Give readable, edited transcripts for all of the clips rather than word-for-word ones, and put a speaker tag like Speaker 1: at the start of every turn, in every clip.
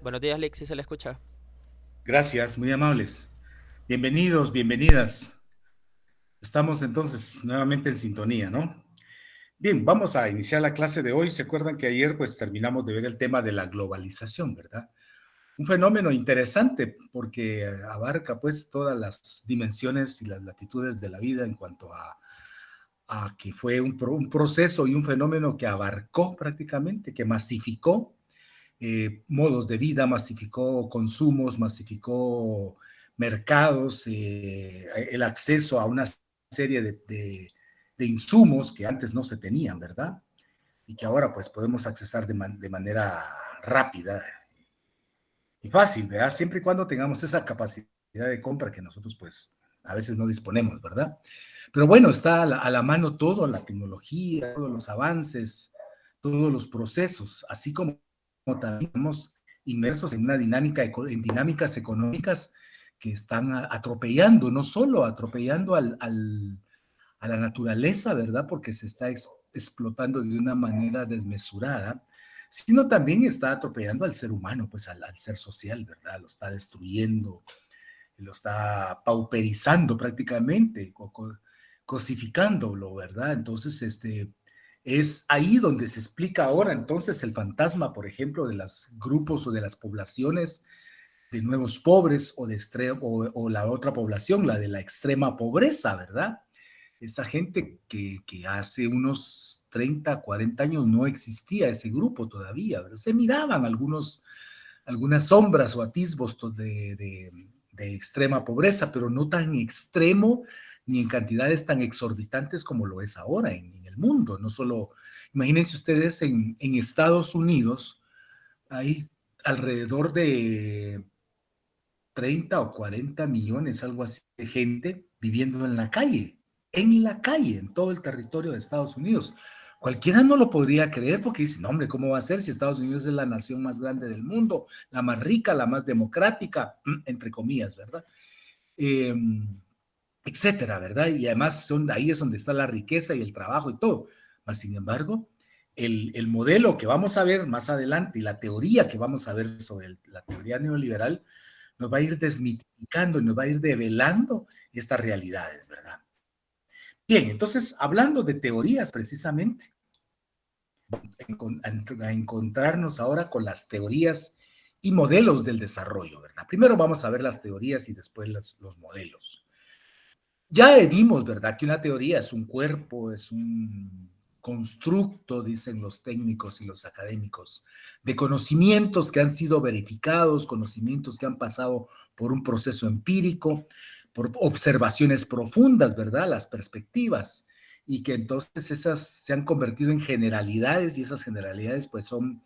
Speaker 1: Buenos días, Lick, si se le escucha.
Speaker 2: Gracias, muy amables. Bienvenidos, bienvenidas. Estamos entonces nuevamente en sintonía, ¿no? Bien, vamos a iniciar la clase de hoy. ¿Se acuerdan que ayer pues terminamos de ver el tema de la globalización, ¿verdad? Un fenómeno interesante porque abarca pues todas las dimensiones y las latitudes de la vida en cuanto a que fue un proceso y un fenómeno que abarcó prácticamente, que masificó modos de vida, masificó consumos, masificó mercados, el acceso a una serie de insumos que antes no se tenían, ¿verdad? Y que ahora pues podemos accesar de manera rápida y fácil, ¿verdad? Siempre y cuando tengamos esa capacidad de compra que nosotros pues a veces no disponemos, ¿verdad? Pero bueno, está a la mano todo, la tecnología, todos los avances, todos los procesos, así como también estamos inmersos en una dinámica, en dinámicas económicas que están atropellando, no solo atropellando a la naturaleza, ¿verdad? Porque se está explotando de una manera desmesurada, sino también está atropellando al ser humano, pues al ser social, ¿verdad? Lo está destruyendo, lo está pauperizando prácticamente, cosificándolo, ¿verdad? Entonces, es ahí donde se explica ahora entonces el fantasma, por ejemplo, de los grupos o de las poblaciones de nuevos pobres o la otra población, la de la extrema pobreza, ¿verdad? Esa gente que hace unos 30, 40 años no existía ese grupo todavía, ¿verdad? Se miraban algunas sombras o atisbos de extrema pobreza, pero no tan extremo ni en cantidades tan exorbitantes como lo es ahora en el mundo. No solo, imagínense ustedes en Estados Unidos, hay alrededor de 30 o 40 millones, algo así, de gente viviendo en la calle, en todo el territorio de Estados Unidos. Cualquiera no lo podría creer porque dice, no hombre, ¿cómo va a ser si Estados Unidos es la nación más grande del mundo, la más rica, la más democrática, entre comillas, ¿verdad? Eh, etcétera, ¿verdad? Y además ahí es donde está la riqueza y el trabajo y todo. Mas, sin embargo, el modelo que vamos a ver más adelante y la teoría que vamos a ver sobre la teoría neoliberal nos va a ir desmitificando y nos va a ir develando estas realidades, ¿verdad? Bien, entonces, hablando de teorías precisamente, a encontrarnos ahora con las teorías y modelos del desarrollo, ¿verdad? Primero vamos a ver las teorías y después los modelos. Ya vimos, ¿verdad? Que una teoría es un cuerpo, es un constructo, dicen los técnicos y los académicos, de conocimientos que han sido verificados, conocimientos que han pasado por un proceso empírico, por observaciones profundas, ¿verdad? Las perspectivas, y que entonces esas se han convertido en generalidades y esas generalidades pues son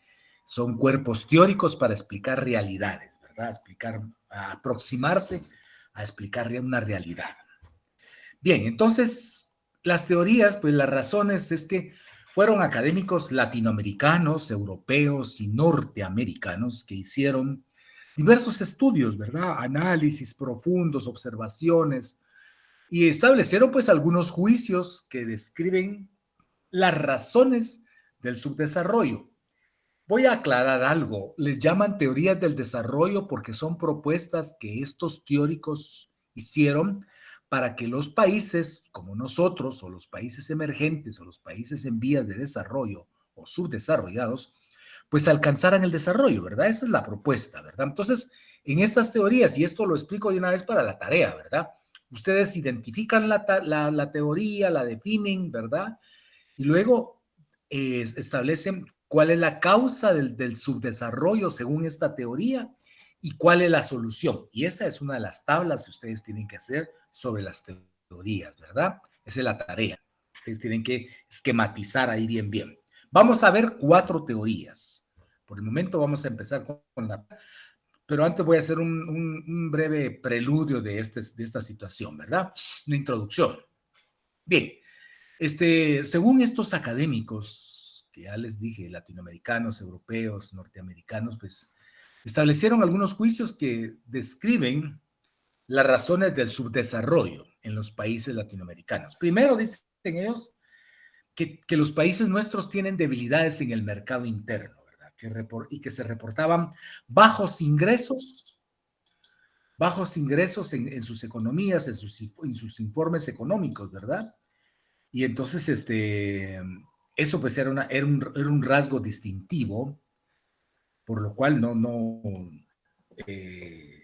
Speaker 2: cuerpos teóricos para explicar realidades, ¿verdad? Explicar, a aproximarse a explicar una realidad. Bien, entonces las teorías, pues las razones es que fueron académicos latinoamericanos, europeos y norteamericanos que hicieron diversos estudios, ¿verdad? Análisis profundos, observaciones, y establecieron pues algunos juicios que describen las razones del subdesarrollo. Voy a aclarar algo, les llaman teorías del desarrollo porque son propuestas que estos teóricos hicieron para que los países como nosotros o los países emergentes o los países en vías de desarrollo o subdesarrollados, pues alcanzaran el desarrollo, ¿verdad? Esa es la propuesta, ¿verdad? Entonces, en estas teorías, y esto lo explico de una vez para la tarea, ¿verdad? Ustedes identifican la teoría, la definen, ¿verdad? Y luego establecen cuál es la causa del subdesarrollo según esta teoría y cuál es la solución. Y esa es una de las tablas que ustedes tienen que hacer sobre las teorías, ¿verdad? Esa es la tarea. Ustedes tienen que esquematizar ahí bien, bien. Vamos a ver 4 teorías. Por el momento vamos a empezar con la... Pero antes voy a hacer un breve preludio de esta situación, ¿verdad? Una introducción. Bien, según estos académicos, que ya les dije, latinoamericanos, europeos, norteamericanos, pues establecieron algunos juicios que describen las razones del subdesarrollo en los países latinoamericanos. Primero, dicen ellos que los países nuestros tienen debilidades en el mercado interno, ¿verdad? y que se reportaban bajos ingresos, en sus economías, en sus informes económicos, ¿verdad? Y entonces, eso pues era un rasgo distintivo, por lo cual eh,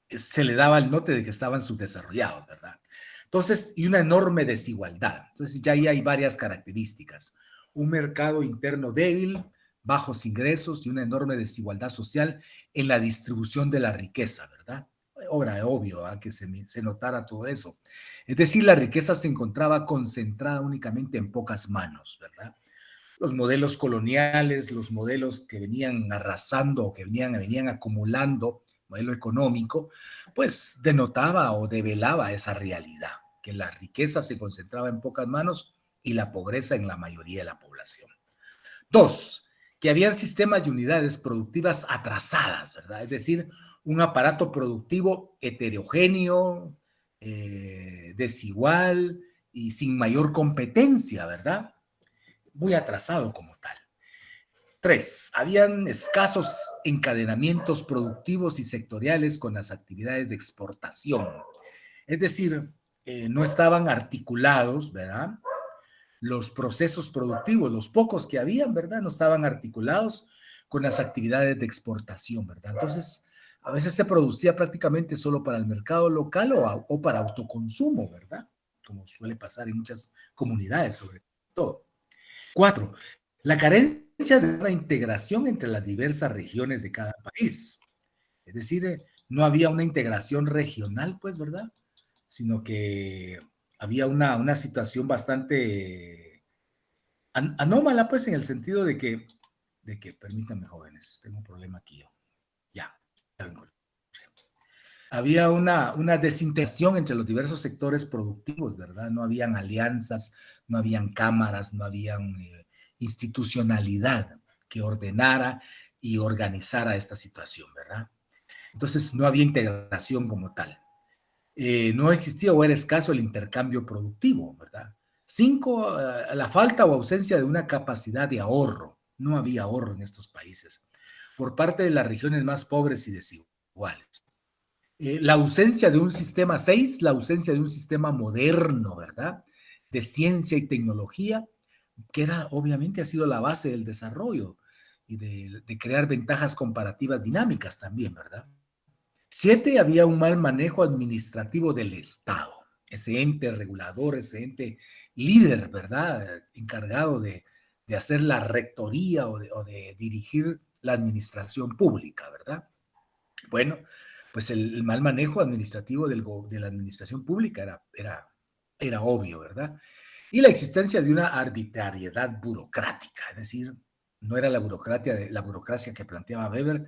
Speaker 2: se le daba el note de que estaban subdesarrollados, ¿verdad? Entonces, y una enorme desigualdad. Entonces, ya ahí hay varias características. Un mercado interno débil, bajos ingresos y una enorme desigualdad social en la distribución de la riqueza, ¿verdad? Obvio que se notara todo eso. Es decir, la riqueza se encontraba concentrada únicamente en pocas manos, ¿verdad? Los modelos coloniales, los modelos que venían arrasando o que venían acumulando, modelo económico, pues denotaba o develaba esa realidad, que la riqueza se concentraba en pocas manos y la pobreza en la mayoría de la población. Dos, que habían sistemas y unidades productivas atrasadas, ¿verdad? Es decir, un aparato productivo heterogéneo, desigual y sin mayor competencia, ¿verdad? Muy atrasado como tal. Tres, habían escasos encadenamientos productivos y sectoriales con las actividades de exportación. Es decir, no estaban articulados, ¿verdad? Los procesos productivos, los pocos que habían, ¿verdad? No estaban articulados con las actividades de exportación, ¿verdad? Entonces, a veces se producía prácticamente solo para el mercado local o para autoconsumo, ¿verdad? Como suele pasar en muchas comunidades, sobre todo. Cuatro, la carencia de una integración entre las diversas regiones de cada país. Es decir, no había una integración regional, pues, ¿verdad? Sino que había una situación bastante anómala, pues, en el sentido permítanme, jóvenes, tengo un problema aquí yo. Ya, ya vengo. Había una desintegración entre los diversos sectores productivos, ¿verdad? No habían alianzas, no habían cámaras, no habían institucionalidad que ordenara y organizara esta situación, ¿verdad? Entonces no había integración como tal. No existía o era escaso el intercambio productivo, ¿verdad? Cinco, la falta o ausencia de una capacidad de ahorro. No había ahorro en estos países por parte de las regiones más pobres y desiguales. La ausencia de un sistema 6, la ausencia de un sistema moderno, ¿verdad? De ciencia y tecnología, que obviamente ha sido la base del desarrollo y de crear ventajas comparativas dinámicas también, ¿verdad? 7, había un mal manejo administrativo del Estado, ese ente regulador, ese ente líder, ¿verdad? Encargado de hacer la rectoría o de dirigir la administración pública, ¿verdad? Bueno, pues el mal manejo administrativo de la administración pública era obvio, ¿verdad? Y la existencia de una arbitrariedad burocrática, es decir, no era la burocracia que planteaba Weber,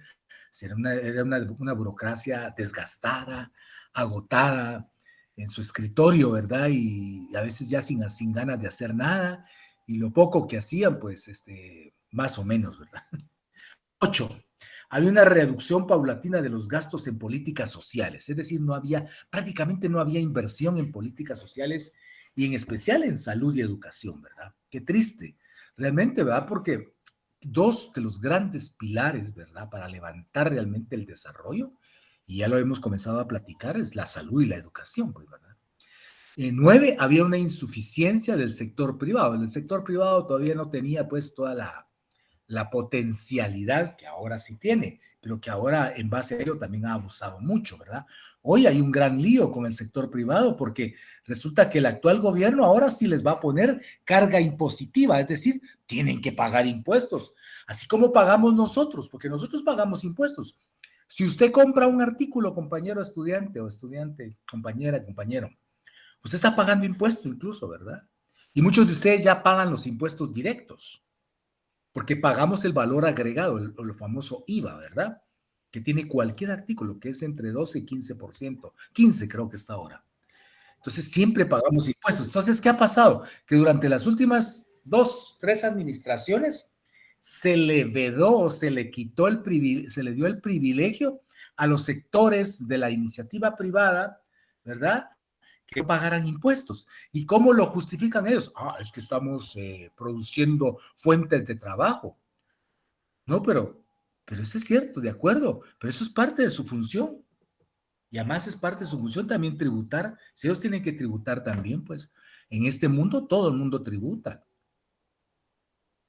Speaker 2: era una burocracia desgastada, agotada en su escritorio, ¿verdad? Y a veces ya sin ganas de hacer nada, y lo poco que hacían, pues, más o menos, ¿verdad? 8, había una reducción paulatina de los gastos en políticas sociales, es decir, prácticamente no había inversión en políticas sociales y en especial en salud y educación, ¿verdad? Qué triste, realmente, ¿verdad? Porque dos de los grandes pilares, ¿verdad? Para levantar realmente el desarrollo, y ya lo hemos comenzado a platicar, es la salud y la educación, pues, ¿verdad? 9, había una insuficiencia del sector privado. El sector privado todavía no tenía pues toda la potencialidad que ahora sí tiene, pero que ahora en base a ello también ha abusado mucho, ¿verdad? Hoy hay un gran lío con el sector privado porque resulta que el actual gobierno ahora sí les va a poner carga impositiva, es decir, tienen que pagar impuestos, así como pagamos nosotros, porque nosotros pagamos impuestos. Si usted compra un artículo, compañero estudiante o estudiante, compañera, compañero, usted está pagando impuesto incluso, ¿verdad? Y muchos de ustedes ya pagan los impuestos directos porque pagamos el valor agregado, el famoso IVA, ¿verdad? Que tiene cualquier artículo, que es entre 12 y 15%, 15 creo que está ahora. Entonces, siempre pagamos impuestos. Entonces, ¿qué ha pasado? Que durante las últimas 2, 3 administraciones se le vedó, se le dio el privilegio a los sectores de la iniciativa privada, ¿verdad? Que pagaran impuestos. ¿Y cómo lo justifican ellos? Es que estamos produciendo fuentes de trabajo. No, pero eso es cierto, de acuerdo, pero eso es parte de su función. Y además es parte de su función también tributar. Si ellos tienen que tributar también, pues en este mundo todo el mundo tributa.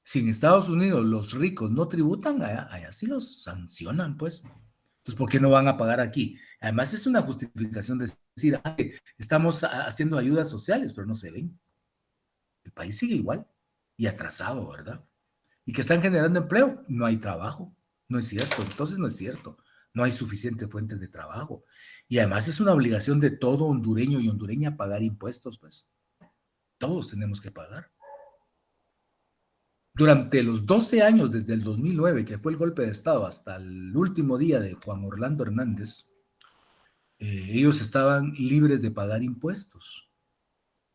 Speaker 2: Si en Estados Unidos los ricos no tributan, allá sí los sancionan, pues. Entonces, ¿por qué no van a pagar aquí? Además, es una justificación de decir, "Ay, estamos haciendo ayudas sociales, pero no se ven. El país sigue igual y atrasado, ¿verdad? Y que están generando empleo, no hay trabajo. No es cierto, entonces no es cierto. No hay suficiente fuente de trabajo. Y además es una obligación de todo hondureño y hondureña pagar impuestos, pues. Todos tenemos que pagar. Durante los 12 años, desde el 2009, que fue el golpe de Estado, hasta el último día de Juan Orlando Hernández, ellos estaban libres de pagar impuestos.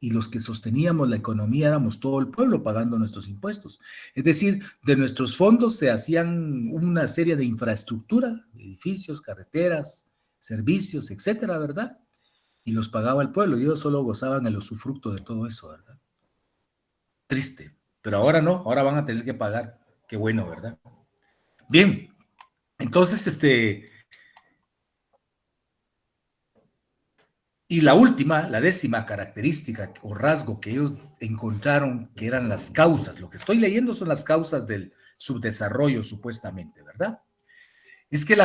Speaker 2: Y los que sosteníamos la economía éramos todo el pueblo pagando nuestros impuestos. Es decir, de nuestros fondos se hacían una serie de infraestructura, edificios, carreteras, servicios, etcétera, ¿verdad? Y los pagaba el pueblo y ellos solo gozaban el usufructo de todo eso, ¿verdad? Triste. Pero ahora no, ahora van a tener que pagar. Qué bueno, ¿verdad? Bien, entonces, y la última, la décima característica o rasgo que ellos encontraron que eran las causas, lo que estoy leyendo son las causas del subdesarrollo supuestamente, ¿verdad? Es que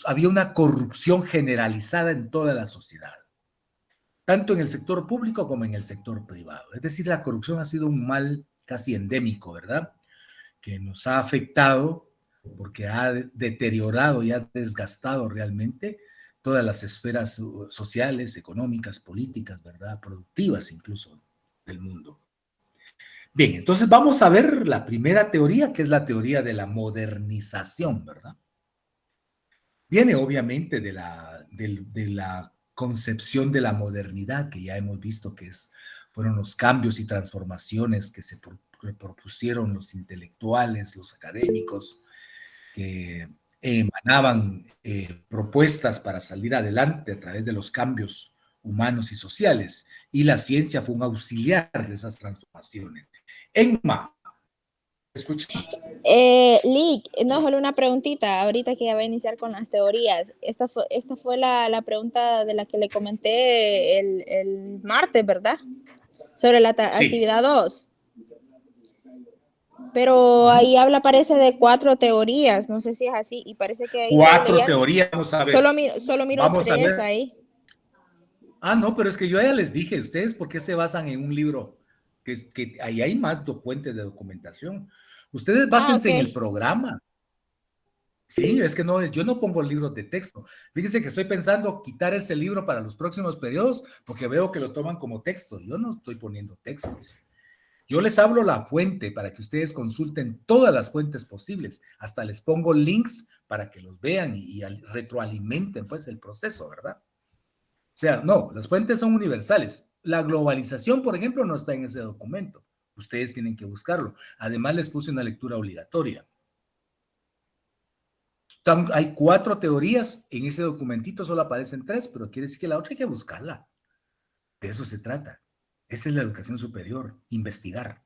Speaker 2: había una corrupción generalizada en toda la sociedad, tanto en el sector público como en el sector privado. Es decir, la corrupción ha sido un mal casi endémico, ¿verdad? Que nos ha afectado porque ha deteriorado y ha desgastado realmente todas las esferas sociales, económicas, políticas, ¿verdad? Productivas incluso del mundo. Bien, entonces vamos a ver la primera teoría, que es la teoría de la modernización, ¿verdad? Viene obviamente de la concepción de la modernidad, que ya hemos visto que fueron los cambios y transformaciones que propusieron los intelectuales, los académicos, que emanaban propuestas para salir adelante a través de los cambios humanos y sociales, y la ciencia fue un auxiliar de esas transformaciones. Enma, escucha.
Speaker 1: Lick, no, solo una preguntita, ahorita que ya va a iniciar con las teorías. Esta fue la pregunta de la que le comenté el martes, ¿verdad? Sobre la
Speaker 2: Sí.
Speaker 1: actividad 2. Pero ahí habla, parece, de 4 teorías, no sé si es así, y parece que ahí solo
Speaker 2: Cuatro
Speaker 1: leían,
Speaker 2: teorías, vamos a ver.
Speaker 1: solo miro
Speaker 2: Vamos a
Speaker 1: 3
Speaker 2: ver.
Speaker 1: ahí.
Speaker 2: Ah, no, pero es que yo ya les dije, ¿ustedes por qué se basan en un libro? Que ahí hay más fuentes de documentación. Ustedes
Speaker 1: Ah,
Speaker 2: básense
Speaker 1: ok.
Speaker 2: en el programa. Sí, es que no, yo no pongo libros de texto. Fíjense que estoy pensando quitar ese libro para los próximos periodos porque veo que lo toman como texto. Yo no estoy poniendo textos. Yo les hablo la fuente para que ustedes consulten todas las fuentes posibles. Hasta les pongo links para que los vean y retroalimenten pues el proceso, ¿verdad? O sea, no, las fuentes son universales. La globalización, por ejemplo, no está en ese documento. Ustedes tienen que buscarlo. Además, les puse una lectura obligatoria. Hay 4 teorías, en ese documentito solo aparecen 3, pero quiere decir que la otra hay que buscarla. De eso se trata. Esa es la educación superior, investigar.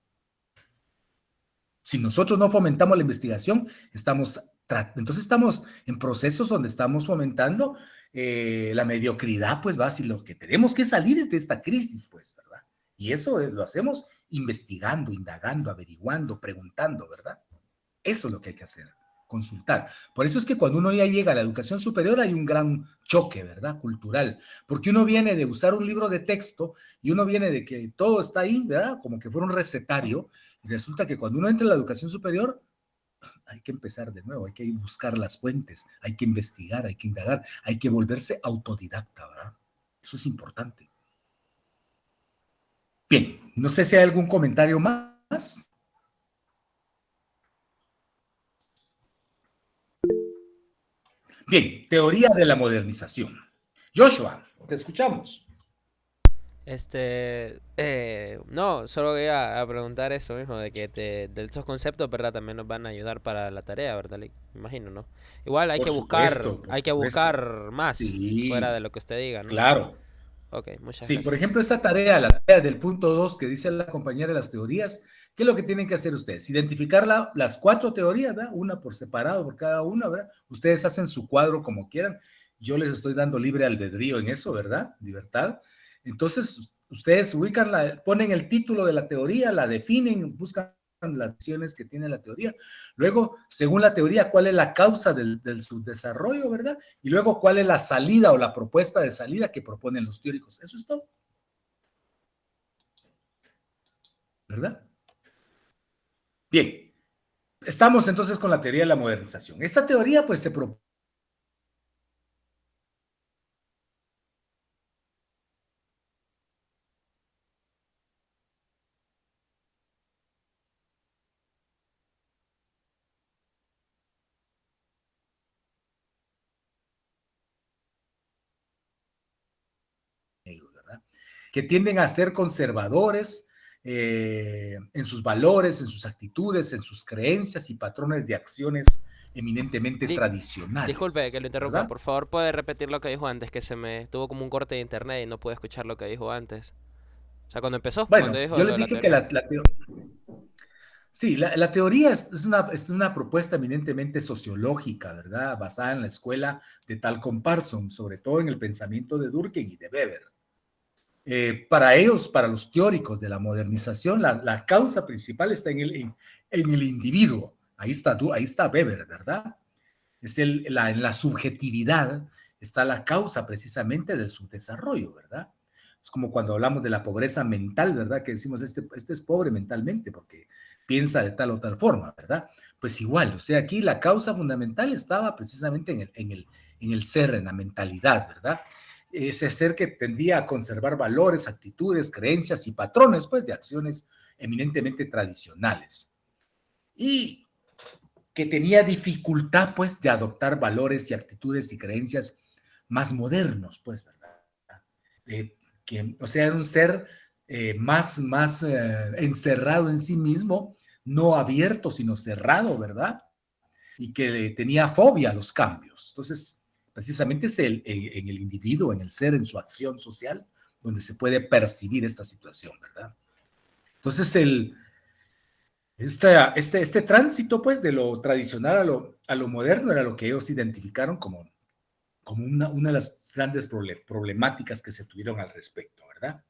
Speaker 2: Si nosotros no fomentamos la investigación, entonces estamos en procesos donde estamos fomentando la mediocridad, pues va, si lo que tenemos que salir es de esta crisis, pues, ¿verdad? Y eso lo hacemos investigando, indagando, averiguando, preguntando, ¿verdad? Eso es lo que hay que hacer, consultar. Por eso es que cuando uno ya llega a la educación superior hay un gran choque, ¿verdad? Cultural, porque uno viene de usar un libro de texto y uno viene de que todo está ahí, ¿verdad? Como que fuera un recetario, y resulta que cuando uno entra en la educación superior hay que empezar de nuevo, hay que buscar las fuentes, hay que investigar, hay que indagar, hay que volverse autodidacta, ¿verdad? Eso es importante. Bien, no sé si hay algún comentario más. Bien, teoría de la modernización. Joshua, te escuchamos.
Speaker 3: No, solo iba a preguntar eso mismo, de que de estos conceptos, ¿verdad? También nos van a ayudar para la tarea, ¿verdad? Me imagino, ¿no? Igual
Speaker 2: Por supuesto, por
Speaker 3: hay que
Speaker 2: supuesto.
Speaker 3: buscar más fuera
Speaker 2: Sí,
Speaker 3: de lo que usted diga, ¿no?
Speaker 2: claro.
Speaker 3: Ok, muchas
Speaker 2: Sí, por
Speaker 3: gracias.
Speaker 2: ejemplo, esta tarea, la tarea del punto 2 que dice la compañera de las teorías, ¿qué es lo que tienen que hacer ustedes? Identificar las 4 teorías, ¿verdad? Una por separado, por cada una, ¿verdad? Ustedes hacen su cuadro como quieran. Yo les estoy dando libre albedrío en eso, ¿verdad? Libertad. Entonces, ustedes ubican, ponen el título de la teoría, la definen, buscan las acciones que tiene la teoría. Luego, según la teoría, cuál es la causa del subdesarrollo, ¿verdad? Y luego, cuál es la salida o la propuesta de salida que proponen los teóricos. Eso es todo, ¿verdad? Bien, estamos entonces con la teoría de la modernización. Esta teoría, pues, se propone, ¿verdad? Que tienden a ser conservadores en sus valores, en sus actitudes, en sus creencias y patrones de acciones eminentemente
Speaker 3: Lick, disculpe que
Speaker 2: tradicionales,
Speaker 3: lo interrumpa.
Speaker 2: ¿verdad?
Speaker 3: Por favor, puede repetir lo que dijo antes, que se me tuvo como un corte de internet y no pude escuchar lo que dijo antes. O sea, cuando empezó, cuando
Speaker 2: Bueno,
Speaker 3: dijo
Speaker 2: yo
Speaker 3: lo
Speaker 2: les
Speaker 3: de la
Speaker 2: dije que
Speaker 3: teoría.
Speaker 2: sí, la teoría es una propuesta eminentemente sociológica, ¿verdad? Basada en la escuela de Tal Parson, sobre todo en el pensamiento de Durkheim y de Weber. Para ellos, para los teóricos de la modernización, la causa principal está en el individuo. Ahí está Weber, ¿verdad? En la subjetividad está la causa precisamente del subdesarrollo, ¿verdad? Es como cuando hablamos de la pobreza mental, ¿verdad? Que decimos, este es pobre mentalmente porque piensa de tal o tal forma, ¿verdad? Pues igual, o sea, aquí la causa fundamental estaba precisamente en el ser, en la mentalidad, ¿verdad? Ese ser que tendía a conservar valores, actitudes, creencias y patrones, pues, de acciones eminentemente tradicionales. Y que tenía dificultad, pues, de adoptar valores y actitudes y creencias más modernos, pues, ¿verdad? O sea, era un ser más encerrado en sí mismo, no abierto, sino cerrado, ¿verdad? Y que tenía fobia a los cambios. Entonces, precisamente es en el individuo, en el ser, en su acción social, donde se puede percibir esta situación, ¿verdad? Entonces, este tránsito, pues, de lo tradicional a lo moderno era lo que ellos identificaron como una de las grandes problemáticas que se tuvieron al respecto, ¿verdad?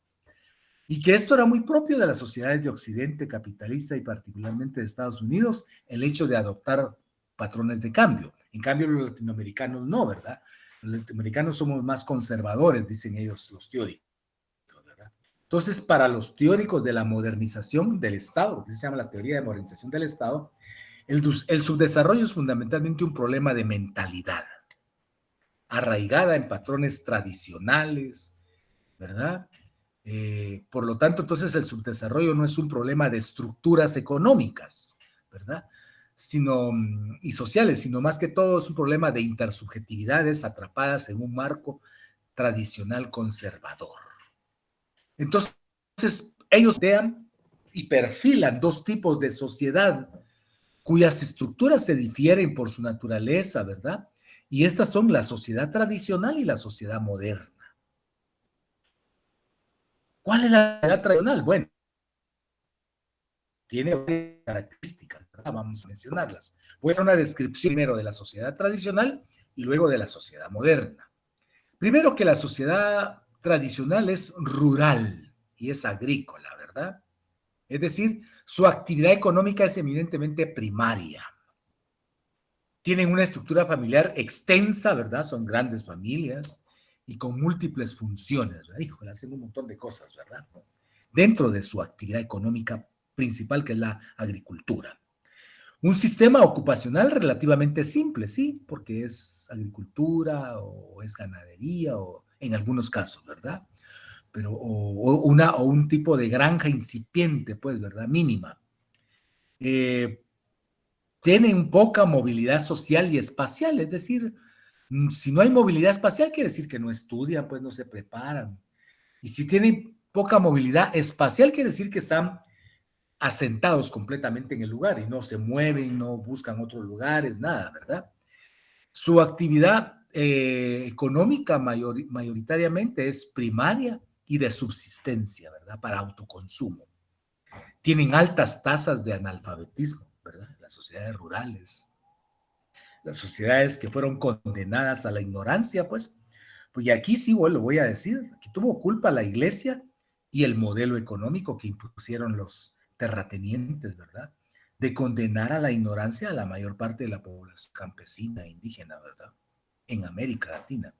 Speaker 2: Y que esto era muy propio de las sociedades de Occidente capitalista y particularmente de Estados Unidos, el hecho de adoptar patrones de cambio. En cambio, los latinoamericanos no, ¿verdad? Los latinoamericanos somos más conservadores, dicen ellos, los teóricos, ¿verdad? Entonces, para los teóricos de la modernización del Estado, que se llama la teoría de modernización del Estado, el subdesarrollo es fundamentalmente un problema de mentalidad, arraigada en patrones tradicionales, ¿verdad? Por lo tanto, entonces el subdesarrollo no es un problema de estructuras económicas, ¿verdad? Y sociales, sino más que todo es un problema de intersubjetividades atrapadas en un marco tradicional conservador. Entonces, ellos vean y perfilan dos tipos de sociedad cuyas estructuras se difieren por su naturaleza, ¿verdad? Y estas son la sociedad tradicional y la sociedad moderna. ¿Cuál es la sociedad tradicional? Bueno, tiene varias características, ¿verdad? Vamos a mencionarlas. Voy a hacer una descripción primero de la sociedad tradicional y luego de la sociedad moderna. Primero que la sociedad tradicional es rural y es agrícola, ¿verdad? Es decir, su actividad económica es eminentemente primaria. Tienen una estructura familiar extensa, ¿verdad? Son grandes familias y con múltiples funciones, ¿verdad? Híjole, hacen un montón de cosas, ¿verdad? Dentro de su actividad económica principal, que es la agricultura. Un sistema ocupacional relativamente simple, sí, porque es agricultura o es ganadería o en algunos casos, ¿verdad? Pero o un tipo de granja incipiente, pues, ¿verdad? Mínima. Eh, Tienen poca movilidad social y espacial, es decir, si no hay movilidad espacial, quiere decir que no estudian, pues no se preparan. Y si tienen poca movilidad espacial, quiere decir que están asentados completamente en el lugar y no se mueven, no buscan otros lugares, nada, ¿verdad? Su actividad económica mayoritariamente es primaria y de subsistencia, ¿verdad? Para autoconsumo. Tienen altas tasas de analfabetismo, ¿verdad? Las sociedades rurales, las sociedades que fueron condenadas a la ignorancia, pues y aquí sí, bueno, lo voy a decir, aquí tuvo culpa la iglesia y el modelo económico que impusieron los terratenientes, ¿verdad? De condenar a la ignorancia a la mayor parte de la población campesina e indígena, ¿verdad? En América Latina,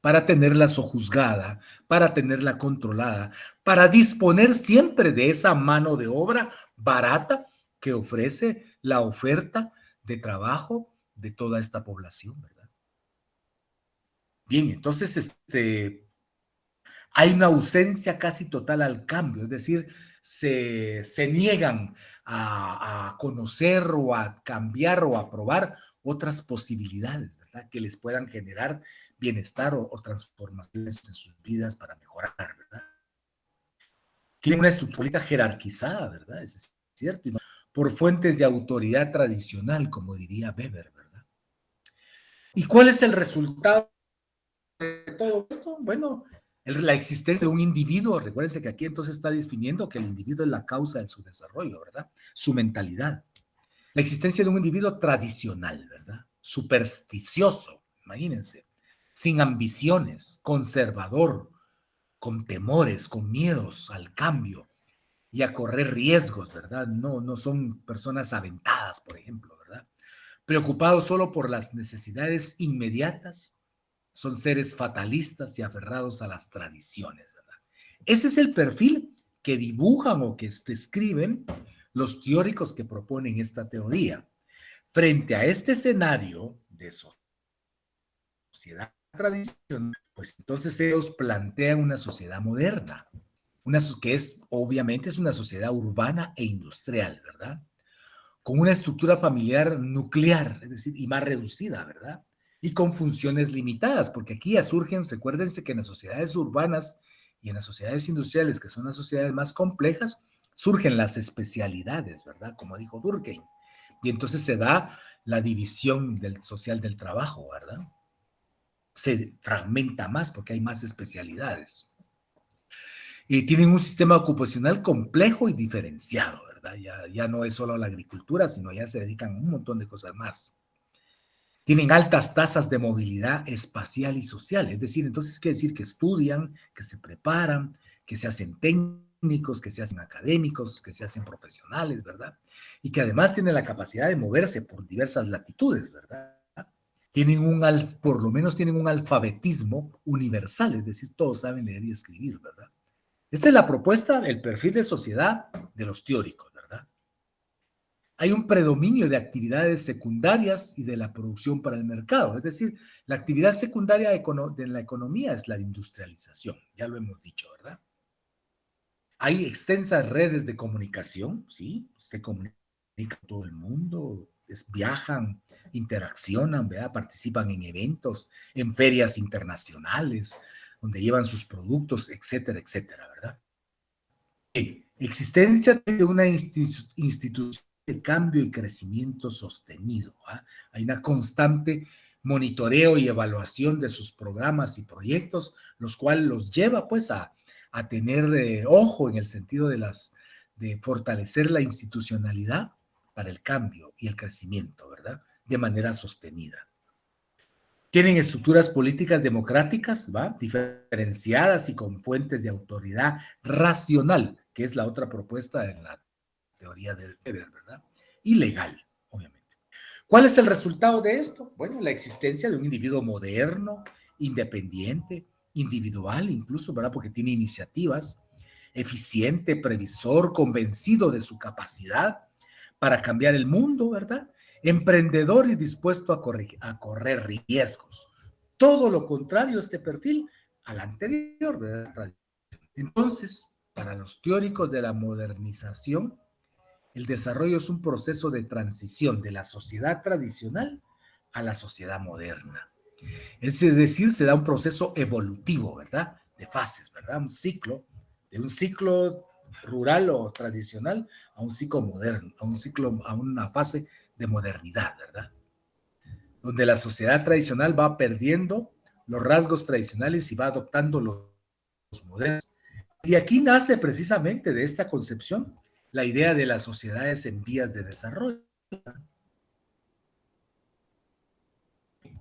Speaker 2: para tenerla sojuzgada, para tenerla controlada, para disponer siempre de esa mano de obra barata que ofrece la oferta de trabajo de toda esta población, ¿verdad? Bien, entonces hay una ausencia casi total al cambio, es decir, se niegan a conocer o a cambiar o a probar otras posibilidades, ¿verdad? Que les puedan generar bienestar o transformaciones en sus vidas para mejorar, ¿verdad? Tienen una estructura jerarquizada, ¿verdad? Eso es cierto, y no por fuentes de autoridad tradicional, como diría Weber, ¿verdad? ¿Y cuál es el resultado de todo esto? Bueno, la existencia de un individuo, recuérdense que aquí entonces está definiendo que el individuo es la causa de su desarrollo, ¿verdad? Su mentalidad. La existencia de un individuo tradicional, ¿verdad? Supersticioso, imagínense, sin ambiciones, conservador, con temores, con miedos al cambio y a correr riesgos, ¿verdad? No son personas aventadas, por ejemplo, ¿verdad? Preocupados solo por las necesidades inmediatas, son seres fatalistas y aferrados a las tradiciones, ¿verdad? Ese es el perfil que dibujan o que escriben los teóricos que proponen esta teoría. Frente a este escenario de sociedad tradicional, pues entonces ellos plantean una sociedad moderna, que obviamente es una sociedad urbana e industrial, ¿verdad? Con una estructura familiar nuclear, es decir, y más reducida, ¿verdad? Y con funciones limitadas, porque aquí ya surgen, recuérdense que en las sociedades urbanas y en las sociedades industriales, que son las sociedades más complejas, surgen las especialidades, ¿verdad? Como dijo Durkheim. Y entonces se da la división social del trabajo, ¿verdad? Se fragmenta más porque hay más especialidades. Y tienen un sistema ocupacional complejo y diferenciado, ¿verdad? Ya no es solo la agricultura, sino ya se dedican a un montón de cosas más. Tienen altas tasas de movilidad espacial y social, es decir, entonces quiere decir que estudian, que se preparan, que se hacen técnicos, que se hacen académicos, que se hacen profesionales, ¿verdad? Y que además tienen la capacidad de moverse por diversas latitudes, ¿verdad? Por lo menos tienen un alfabetismo universal, es decir, todos saben leer y escribir, ¿verdad? Esta es la propuesta, el perfil de sociedad de los teóricos, ¿verdad? Hay un predominio de actividades secundarias y de la producción para el mercado, es decir, la actividad secundaria de la economía es la industrialización, ya lo hemos dicho, ¿verdad? Hay extensas redes de comunicación, ¿sí? Se comunica con todo el mundo, viajan, interaccionan, ¿verdad? Participan en eventos, en ferias internacionales, donde llevan sus productos, etcétera, etcétera, ¿verdad? Existencia de una institución de cambio y crecimiento sostenido. Hay una constante monitoreo y evaluación de sus programas y proyectos, los cuales los lleva pues a tener ojo en el sentido de fortalecer la institucionalidad para el cambio y el crecimiento, ¿verdad? De manera sostenida. Tienen estructuras políticas democráticas, ¿va? Diferenciadas y con fuentes de autoridad racional, que es la otra propuesta en la teoría del Weber, ¿verdad? Y legal, obviamente. ¿Cuál es el resultado de esto? Bueno, la existencia de un individuo moderno, independiente, individual incluso, ¿verdad? Porque tiene iniciativas, eficiente, previsor, convencido de su capacidad para cambiar el mundo, ¿verdad? Emprendedor y dispuesto a correr riesgos. Todo lo contrario este perfil al anterior, ¿verdad? Entonces, para los teóricos de la modernización, el desarrollo es un proceso de transición de la sociedad tradicional a la sociedad moderna. Es decir, se da un proceso evolutivo, ¿verdad? De fases, ¿verdad? Un ciclo, de un ciclo rural o tradicional a un ciclo moderno, a una fase de modernidad, ¿verdad? donde la sociedad tradicional va perdiendo los rasgos tradicionales y va adoptando los modernos. Y aquí nace precisamente de esta concepción la idea de las sociedades en vías de desarrollo.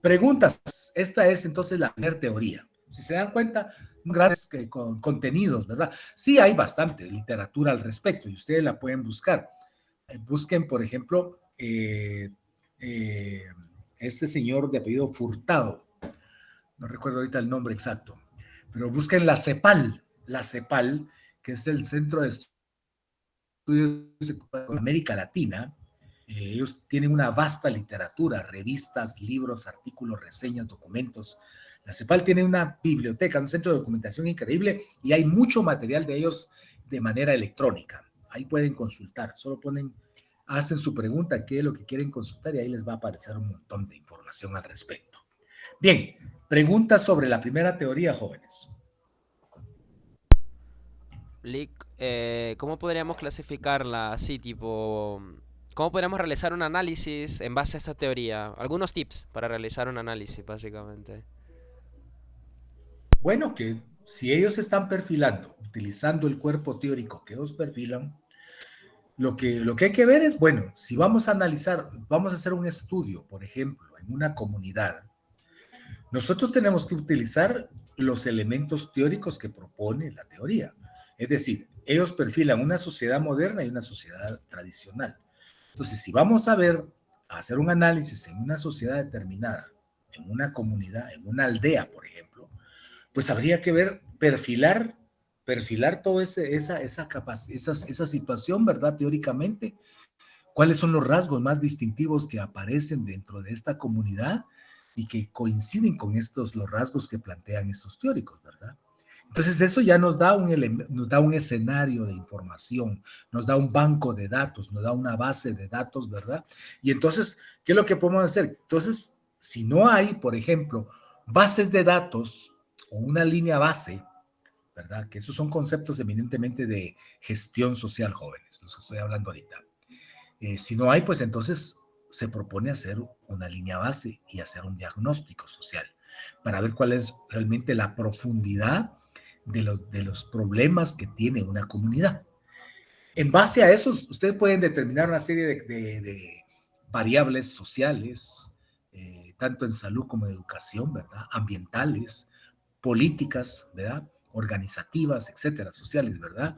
Speaker 2: Preguntas. Esta es entonces la primera teoría. Si se dan cuenta, grandes contenidos, ¿verdad? Sí hay bastante literatura al respecto y ustedes la pueden buscar. Busquen, por ejemplo, este señor de apellido Furtado, no recuerdo ahorita el nombre exacto, pero busquen la CEPAL, que es el Centro de Estudios de América Latina. Ellos tienen una vasta literatura, revistas, libros, artículos, reseñas, documentos. La CEPAL tiene una biblioteca, un centro de documentación increíble y hay mucho material de ellos de manera electrónica. Ahí pueden consultar, solo hacen su pregunta, qué es lo que quieren consultar y ahí les va a aparecer un montón de información al respecto. Bien, preguntas sobre la primera teoría, jóvenes.
Speaker 3: Lick, ¿cómo podríamos clasificarla así, tipo, cómo podríamos realizar un análisis en base a esta teoría? Algunos tips para realizar un análisis, básicamente.
Speaker 2: Bueno, que si ellos están perfilando, utilizando el cuerpo teórico que ellos perfilan, lo que hay que ver es, bueno, si vamos a analizar, vamos a hacer un estudio, por ejemplo, en una comunidad, nosotros tenemos que utilizar los elementos teóricos que propone la teoría. Es decir, ellos perfilan una sociedad moderna y una sociedad tradicional. Entonces, si vamos a hacer un análisis en una sociedad determinada, en una comunidad, en una aldea, por ejemplo, pues habría que perfilar toda esa situación, ¿verdad? Teóricamente, cuáles son los rasgos más distintivos que aparecen dentro de esta comunidad y que coinciden con los rasgos que plantean estos teóricos, ¿verdad? Entonces eso ya nos da un escenario de información, nos da un banco de datos, nos da una base de datos, ¿verdad? Y entonces, ¿qué es lo que podemos hacer? Entonces, si no hay, por ejemplo, bases de datos o una línea base, ¿verdad? Que esos son conceptos eminentemente de gestión social, jóvenes, los que estoy hablando ahorita. Si no hay, pues entonces se propone hacer una línea base y hacer un diagnóstico social para ver cuál es realmente la profundidad de los problemas que tiene una comunidad. En base a eso, ustedes pueden determinar una serie de variables sociales, tanto en salud como en educación, ¿verdad? Ambientales, políticas, ¿verdad? Organizativas, etcétera, sociales, ¿verdad?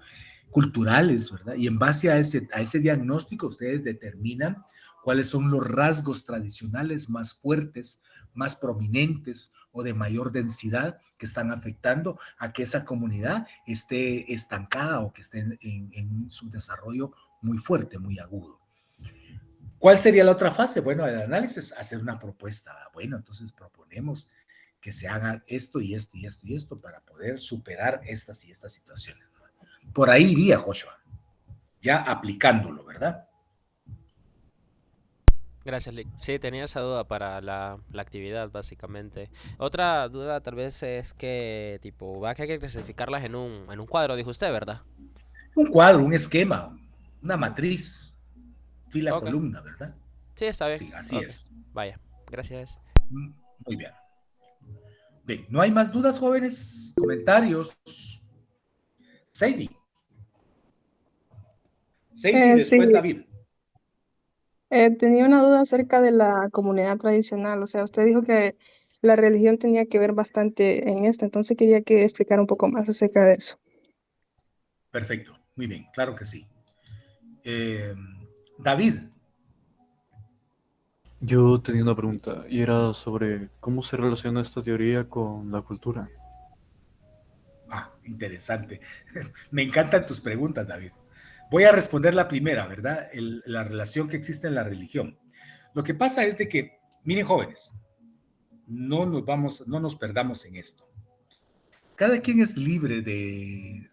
Speaker 2: Culturales, ¿verdad? Y en base a ese diagnóstico, ustedes determinan cuáles son los rasgos tradicionales más fuertes, más prominentes o de mayor densidad que están afectando a que esa comunidad esté estancada o que esté en su desarrollo muy fuerte, muy agudo. ¿Cuál sería la otra fase? Bueno, el análisis, hacer una propuesta. Bueno, entonces proponemos que se haga esto y esto y esto y esto para poder superar estas y estas situaciones. Por ahí iría, Joshua, ya aplicándolo, ¿verdad?
Speaker 3: Gracias, Lick. Sí, tenía esa duda para la actividad, básicamente. Otra duda tal vez es que, tipo, va que hay que clasificarlas en un cuadro, dijo usted, ¿verdad?
Speaker 2: Un cuadro, un esquema, una matriz, fila,
Speaker 3: Ok.
Speaker 2: columna, ¿verdad?
Speaker 3: Sí, está bien.
Speaker 2: Sí, así
Speaker 3: Ok.
Speaker 2: es.
Speaker 3: Vaya. Gracias.
Speaker 2: Muy bien. Bien, ¿no hay más dudas, jóvenes? Comentarios. Sadie. Sadie y
Speaker 4: Sí,
Speaker 2: después David.
Speaker 4: tenía una duda acerca de la comunidad tradicional. O sea, usted dijo que la religión tenía que ver bastante en esto, entonces quería que explicara un poco más acerca de eso.
Speaker 2: Perfecto, muy bien, claro que sí. David.
Speaker 5: Yo tenía una pregunta y era sobre cómo se relaciona esta teoría con la cultura.
Speaker 2: Interesante. Me encantan tus preguntas, David. Voy a responder la primera, ¿verdad? La relación que existe en la religión. Lo que pasa es de que, miren, jóvenes, no nos perdamos en esto. Cada quien es libre de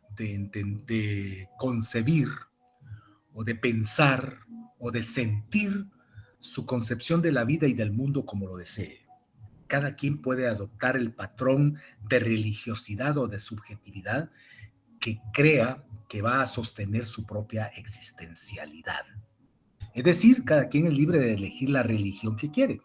Speaker 2: concebir o de pensar o de sentir su concepción de la vida y del mundo como lo desee. Cada quien puede adoptar el patrón de religiosidad o de subjetividad que crea que va a sostener su propia existencialidad. Es decir, cada quien es libre de elegir la religión que quiere.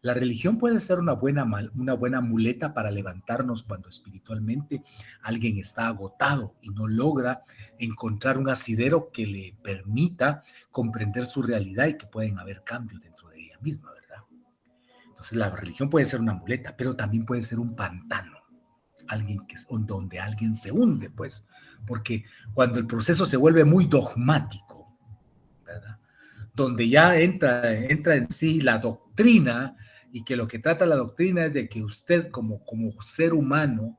Speaker 2: La religión puede ser una buena muleta para levantarnos cuando espiritualmente alguien está agotado y no logra encontrar un asidero que le permita comprender su realidad y que pueden haber cambios dentro de ella misma, ¿verdad? Entonces la religión puede ser una muleta, pero también puede ser un pantano, donde alguien se hunde, pues, porque cuando el proceso se vuelve muy dogmático, ¿verdad? Donde ya entra en sí la doctrina, y que lo que trata la doctrina es de que usted como ser humano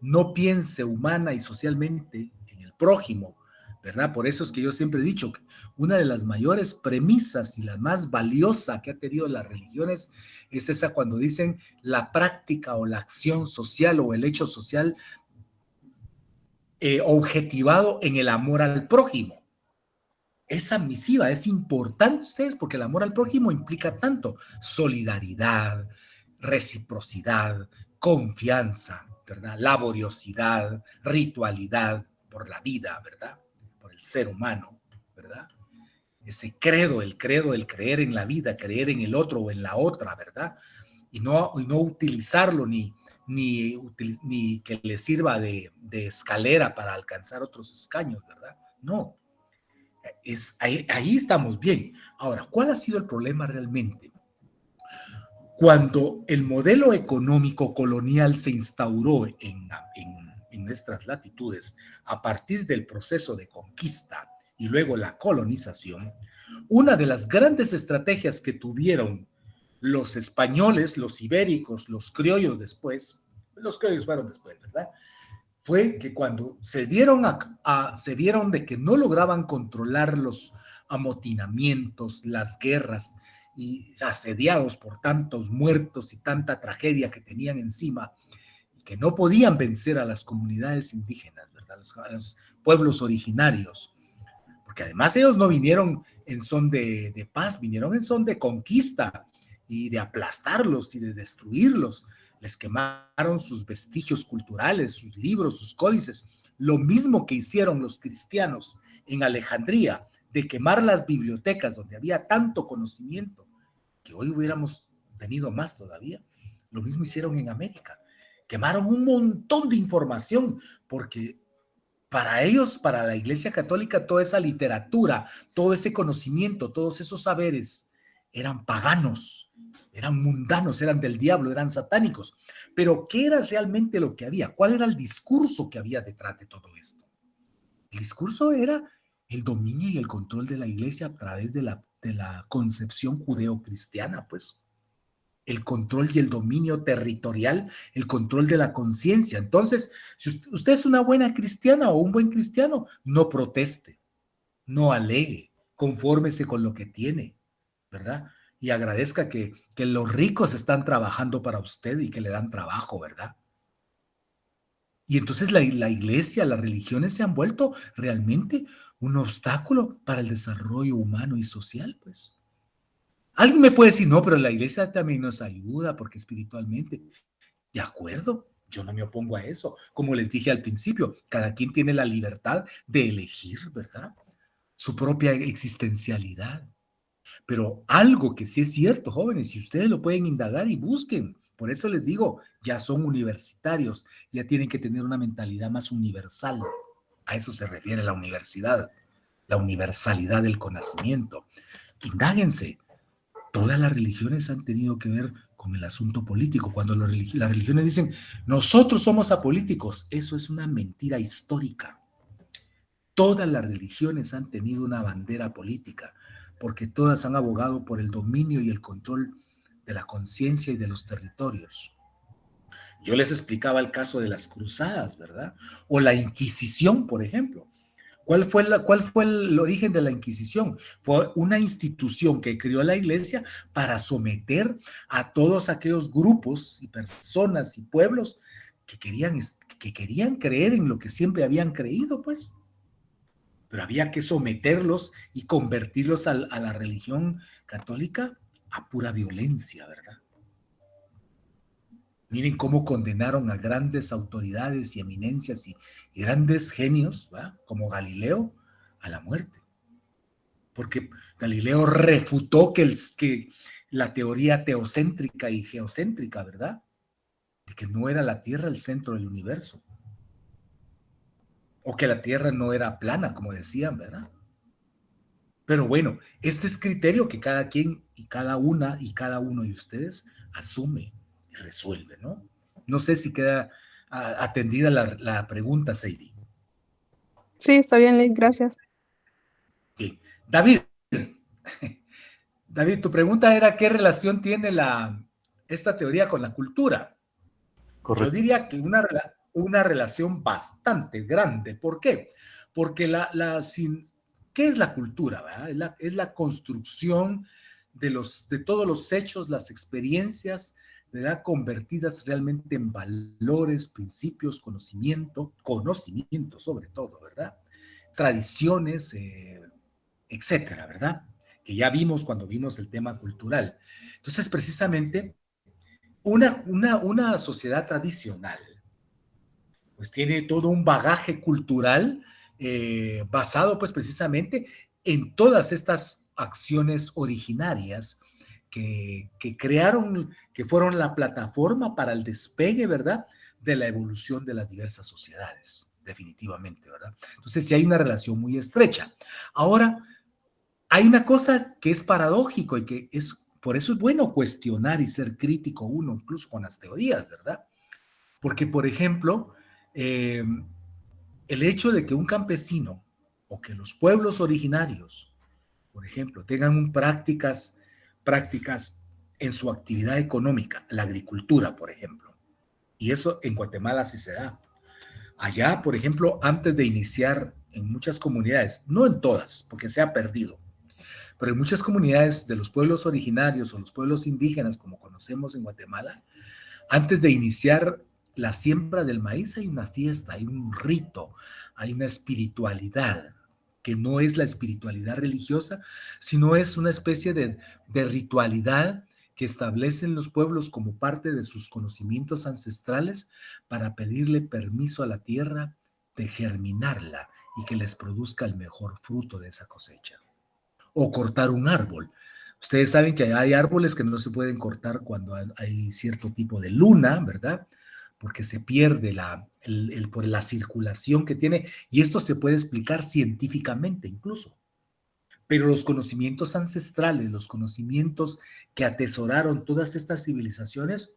Speaker 2: no piense humana y socialmente en el prójimo, ¿verdad? Por eso es que yo siempre he dicho que una de las mayores premisas y la más valiosa que ha tenido las religiones es esa cuando dicen la práctica o la acción social o el hecho social objetivado en el amor al prójimo. Es misiva, es importante ustedes porque el amor al prójimo implica tanto solidaridad, reciprocidad, confianza, ¿verdad? Laboriosidad, ritualidad por la vida, ¿verdad? Por el ser humano, ¿verdad? Ese credo, el creer en la vida, creer en el otro o en la otra, ¿verdad? Y no utilizarlo ni que le sirva de escalera para alcanzar otros escaños, ¿verdad? No. Ahí estamos bien. Ahora, ¿cuál ha sido el problema realmente? Cuando el modelo económico colonial se instauró en nuestras latitudes a partir del proceso de conquista y luego la colonización, una de las grandes estrategias que tuvieron los españoles, los ibéricos, los criollos después, los criollos fueron después, ¿verdad? Fue que cuando se vieron de que no lograban controlar los amotinamientos, las guerras y asediados por tantos muertos y tanta tragedia que tenían encima, y que no podían vencer a las comunidades indígenas, ¿verdad? A los pueblos originarios, porque además ellos no vinieron en son de paz, vinieron en son de conquista y de aplastarlos y de destruirlos. Les quemaron sus vestigios culturales, sus libros, sus códices, lo mismo que hicieron los cristianos en Alejandría, de quemar las bibliotecas donde había tanto conocimiento, que hoy hubiéramos tenido más todavía. Lo mismo hicieron en América. Quemaron un montón de información, porque para ellos, para la Iglesia Católica, toda esa literatura, todo ese conocimiento, todos esos saberes eran paganos, eran mundanos, eran del diablo, eran satánicos. Pero ¿qué era realmente lo que había? ¿Cuál era el discurso que había detrás de todo esto? El discurso era el dominio y el control de la Iglesia a través de la concepción judeo-cristiana, pues. El control y el dominio territorial, el control de la conciencia. Entonces, si usted es una buena cristiana o un buen cristiano, no proteste, no alegue, confórmese con lo que tiene, ¿verdad? Y agradezca que los ricos están trabajando para usted y que le dan trabajo, ¿verdad? Y entonces la iglesia, las religiones se han vuelto realmente un obstáculo para el desarrollo humano y social, pues. Alguien me puede decir, no, pero la iglesia también nos ayuda porque espiritualmente, de acuerdo, yo no me opongo a eso. Como les dije al principio, cada quien tiene la libertad de elegir, ¿verdad? Su propia existencialidad. Pero algo que sí es cierto, jóvenes, y ustedes lo pueden indagar y busquen. Por eso les digo, ya son universitarios, ya tienen que tener una mentalidad más universal. A eso se refiere la universidad, la universalidad del conocimiento. Indáguense. Todas las religiones han tenido que ver con el asunto político. Cuando las religiones dicen, nosotros somos apolíticos, eso es una mentira histórica. Todas las religiones han tenido una bandera política, porque todas han abogado por el dominio y el control de la conciencia y de los territorios. Yo les explicaba el caso de las cruzadas, ¿verdad? O la Inquisición, por ejemplo. ¿Cuál fue el origen de la Inquisición? Fue una institución que creó la Iglesia para someter a todos aquellos grupos y personas y pueblos que querían creer en lo que siempre habían creído, pues. Pero había que someterlos y convertirlos a la religión católica a pura violencia, ¿verdad? Miren cómo condenaron a grandes autoridades y eminencias y grandes genios, ¿verdad? Como Galileo, a la muerte. Porque Galileo refutó que la teoría teocéntrica y geocéntrica, ¿verdad? De que no era la Tierra el centro del universo, o que la Tierra no era plana, como decían, ¿verdad? Pero bueno, este es criterio que cada quien y cada una y cada uno de ustedes asume y resuelve, ¿no? No sé si queda atendida la pregunta, Seidi.
Speaker 4: Sí, está bien, Lick, gracias.
Speaker 2: Bien. David, David, tu pregunta era ¿qué relación tiene esta teoría con la cultura? Yo
Speaker 5: Correcto.
Speaker 2: diría que una relación bastante grande. ¿Por qué? Porque ¿qué es la cultura? ¿Verdad? Es la construcción de todos los hechos, las experiencias, ¿verdad? Convertidas realmente en valores, principios, conocimiento sobre todo, ¿verdad? Tradiciones, etcétera, ¿verdad? Que ya vimos cuando vimos el tema cultural. Entonces, precisamente, una sociedad tradicional, pues tiene todo un bagaje cultural basado, pues precisamente, en todas estas acciones originarias que crearon, que fueron la plataforma para el despegue, ¿verdad?, de la evolución de las diversas sociedades, definitivamente, ¿verdad? Entonces, sí hay una relación muy estrecha. Ahora, hay una cosa que es paradójico y que por eso es bueno cuestionar y ser crítico uno, incluso con las teorías, ¿verdad? Porque, por ejemplo, eh, el hecho de que un campesino o que los pueblos originarios, por ejemplo, tengan prácticas en su actividad económica, la agricultura, por ejemplo, y eso en Guatemala sí se da. Allá, por ejemplo, antes de iniciar en muchas comunidades, no en todas, porque se ha perdido, pero en muchas comunidades de los pueblos originarios o los pueblos indígenas, como conocemos en Guatemala, antes de iniciar la siembra del maíz hay una fiesta, hay un rito, hay una espiritualidad, que no es la espiritualidad religiosa, sino es una especie de ritualidad que establecen los pueblos como parte de sus conocimientos ancestrales para pedirle permiso a la tierra de germinarla y que les produzca el mejor fruto de esa cosecha. O cortar un árbol. Ustedes saben que hay árboles que no se pueden cortar cuando hay cierto tipo de luna, ¿verdad? Porque se pierde por la circulación que tiene, y esto se puede explicar científicamente incluso. Pero los conocimientos ancestrales, los conocimientos que atesoraron todas estas civilizaciones,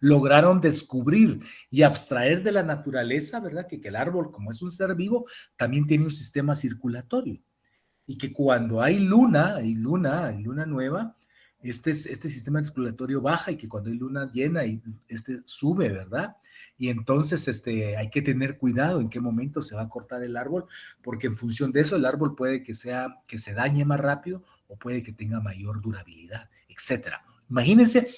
Speaker 2: lograron descubrir y abstraer de la naturaleza, ¿verdad? Que el árbol, como es un ser vivo, también tiene un sistema circulatorio. Y que cuando hay luna nueva, este sistema circulatorio baja y que cuando hay luna llena, sube, ¿verdad? Y entonces hay que tener cuidado en qué momento se va a cortar el árbol, porque en función de eso el árbol puede que se dañe más rápido o puede que tenga mayor durabilidad, etcétera. Imagínense,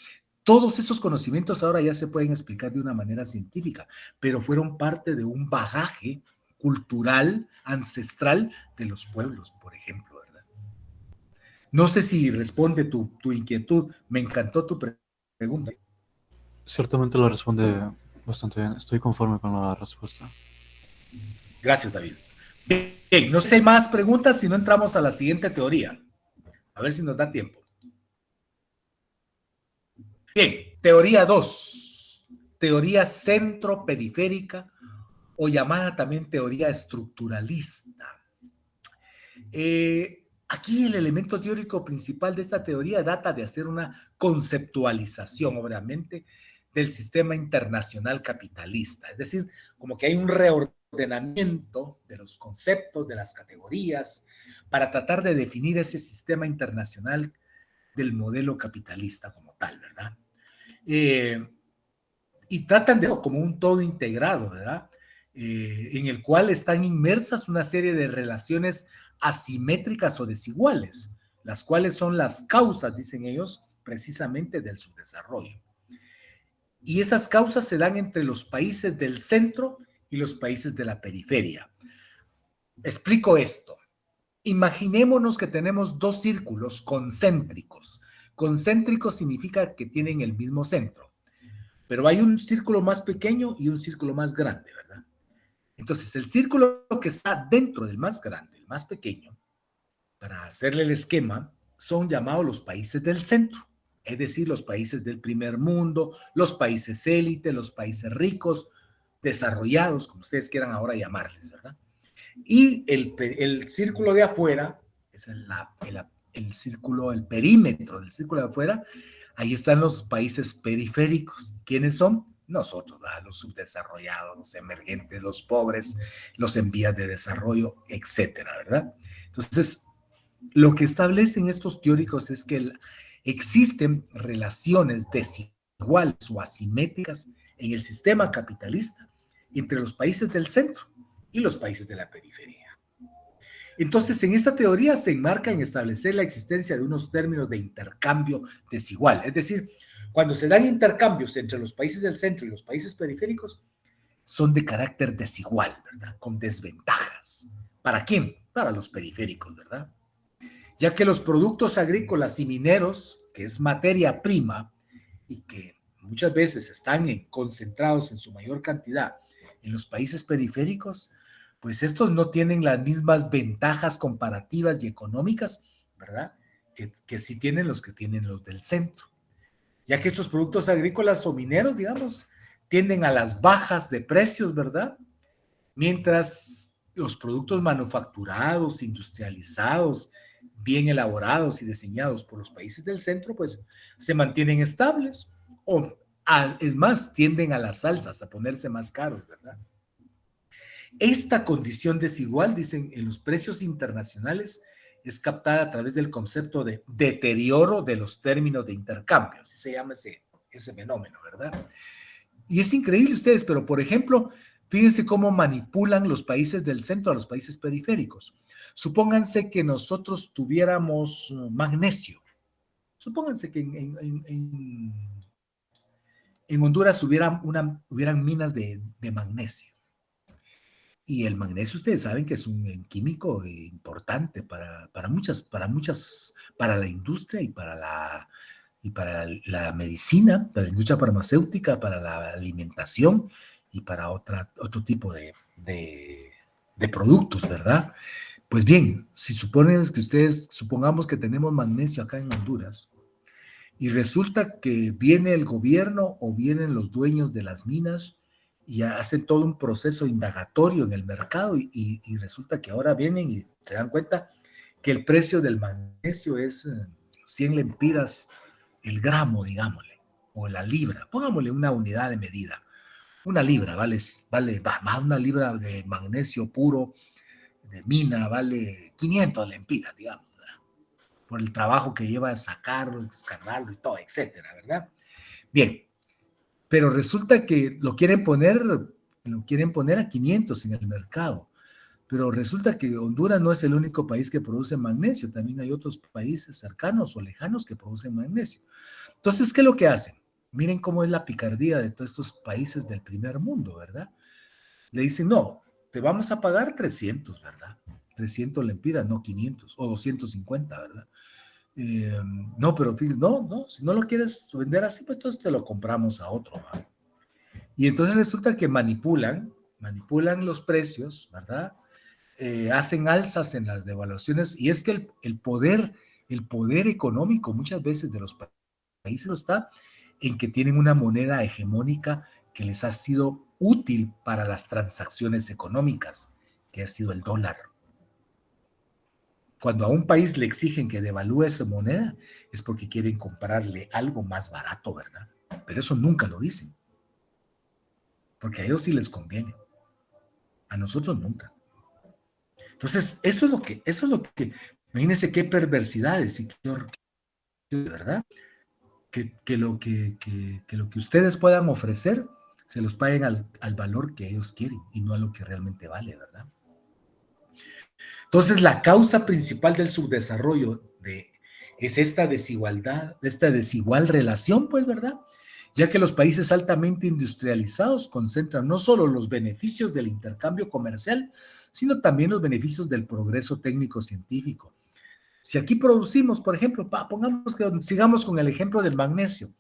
Speaker 2: todos esos conocimientos ahora ya se pueden explicar de una manera científica, pero fueron parte de un bagaje cultural, ancestral de los pueblos, por ejemplo, ¿verdad? No sé si responde tu inquietud. Me encantó tu pregunta.
Speaker 5: Ciertamente la responde bastante bien. Estoy conforme con la respuesta.
Speaker 2: Gracias, David. Bien, no sé si hay más preguntas, si no entramos a la siguiente teoría. A ver si nos da tiempo. Bien, teoría 2. Teoría centro-periférica o llamada también teoría estructuralista. Aquí el elemento teórico principal de esta teoría data de hacer una conceptualización, obviamente, del sistema internacional capitalista. Es decir, como que hay un reordenamiento de los conceptos, de las categorías, para tratar de definir ese sistema internacional del modelo capitalista como tal, ¿verdad? Y tratan de como un todo integrado, ¿verdad? En el cual están inmersas una serie de relaciones asimétricas o desiguales, las cuales son las causas, dicen ellos, precisamente del subdesarrollo. Y esas causas se dan entre los países del centro y los países de la periferia. Explico esto. Imaginémonos que tenemos dos círculos concéntricos. Concéntricos significa que tienen el mismo centro, pero hay un círculo más pequeño y un círculo más grande, ¿verdad? Entonces, el círculo que está dentro del más grande, el más pequeño, para hacerle el esquema, son llamados los países del centro, es decir, los países del primer mundo, los países élite, los países ricos, desarrollados, como ustedes quieran ahora llamarles, ¿verdad? Y el círculo de afuera, es el círculo, el perímetro del círculo de afuera, ahí están los países periféricos. ¿Quiénes son? Nosotros, ¿verdad? Los subdesarrollados, los emergentes, los pobres, los en vías de desarrollo, etcétera, ¿verdad? Entonces, lo que establecen estos teóricos es que existen relaciones desiguales o asimétricas en el sistema capitalista entre los países del centro y los países de la periferia. Entonces, en esta teoría se enmarca en establecer la existencia de unos términos de intercambio desigual. Es decir, cuando se dan intercambios entre los países del centro y los países periféricos, son de carácter desigual, ¿verdad? Con desventajas. ¿Para quién? Para los periféricos, ¿verdad? Ya que los productos agrícolas y mineros, que es materia prima y que muchas veces están concentrados en su mayor cantidad en los países periféricos, pues estos no tienen las mismas ventajas comparativas y económicas, ¿verdad? Que sí tienen los que tienen los del centro. Ya que estos productos agrícolas o mineros, digamos, tienden a las bajas de precios, ¿verdad? Mientras los productos manufacturados, industrializados, bien elaborados y diseñados por los países del centro, pues se mantienen estables o, es más, tienden a las alzas, a ponerse más caros, ¿verdad? Esta condición desigual, dicen, en los precios internacionales es captada a través del concepto de deterioro de los términos de intercambio, así se llama ese fenómeno, ¿verdad? Y es increíble ustedes, pero por ejemplo, fíjense cómo manipulan los países del centro a los países periféricos. Supónganse que nosotros tuviéramos magnesio. Supónganse que en Honduras hubieran minas de magnesio. Y el magnesio, ustedes saben que es un químico importante para la industria y para la medicina, para la industria farmacéutica, para la alimentación y para otro tipo de productos, ¿verdad? Pues bien, si supongamos que tenemos magnesio acá en Honduras y resulta que viene el gobierno o vienen los dueños de las minas y hacen todo un proceso indagatorio en el mercado y resulta que ahora vienen y se dan cuenta que el precio del magnesio es 100 lempiras el gramo, digámosle, o la libra, pongámosle una unidad de medida. Una libra una libra de magnesio puro de mina vale 500 lempiras, digamos, ¿verdad? Por el trabajo que lleva a sacarlo, excavarlo y todo, etcétera, ¿verdad? Bien. Pero resulta que lo quieren poner a 500 en el mercado. Pero resulta que Honduras no es el único país que produce magnesio. También hay otros países cercanos o lejanos que producen magnesio. Entonces, ¿qué es lo que hacen? Miren cómo es la picardía de todos estos países del primer mundo, ¿verdad? Le dicen, no, te vamos a pagar 300, ¿verdad? 300 lempiras, no 500, o 250, ¿verdad? No, pero fíjate, no, si no lo quieres vender así, pues entonces te lo compramos a otro, ¿verdad? Y entonces resulta que manipulan los precios, ¿verdad? Hacen alzas en las devaluaciones, y es que el poder económico muchas veces de los países está en que tienen una moneda hegemónica que les ha sido útil para las transacciones económicas, que ha sido el dólar. Cuando a un país le exigen que devalúe esa moneda, es porque quieren comprarle algo más barato, ¿verdad? Pero eso nunca lo dicen. Porque a ellos sí les conviene. A nosotros nunca. Entonces, eso es lo que imagínense qué perversidades y ¿verdad? Que lo que ustedes puedan ofrecer, se los paguen al valor que ellos quieren y no a lo que realmente vale, ¿verdad? Entonces, la causa principal del subdesarrollo es esta desigualdad, esta desigual relación, pues, ¿verdad? Ya que los países altamente industrializados concentran no solo los beneficios del intercambio comercial, sino también los beneficios del progreso técnico-científico. Si aquí producimos, por ejemplo, pongamos que sigamos con el ejemplo del magnesio,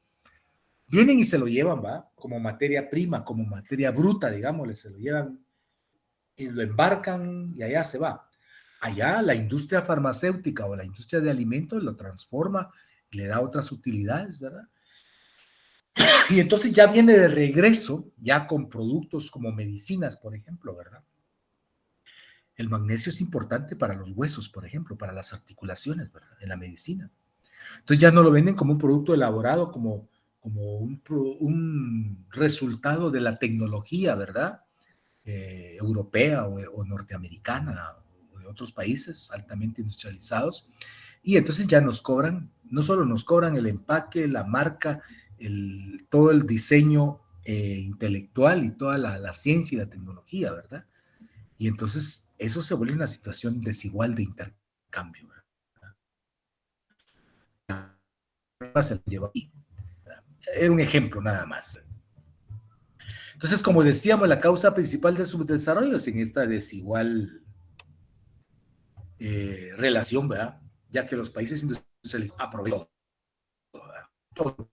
Speaker 2: vienen y se lo llevan, ¿va? Como materia prima, como materia bruta, digámosle, se lo llevan y lo embarcan y allá se va. Allá la industria farmacéutica o la industria de alimentos lo transforma y le da otras utilidades, ¿verdad? Y entonces ya viene de regreso, ya con productos como medicinas, por ejemplo, ¿verdad? El magnesio es importante para los huesos, por ejemplo, para las articulaciones, ¿verdad? En la medicina. Entonces ya no lo venden como un producto elaborado, como un resultado de la tecnología, ¿verdad? Europea o norteamericana o de otros países altamente industrializados. Y entonces ya nos cobran, no solo nos cobran el empaque, la marca, todo el diseño intelectual y toda la ciencia y la tecnología, ¿verdad? Y entonces eso se vuelve una situación desigual de intercambio, ¿verdad? Se lo lleva aquí. Era un ejemplo nada más. Entonces, como decíamos, la causa principal del subdesarrollo es en esta desigual relación, ¿verdad? Ya que los países industrializados aprovechan todo.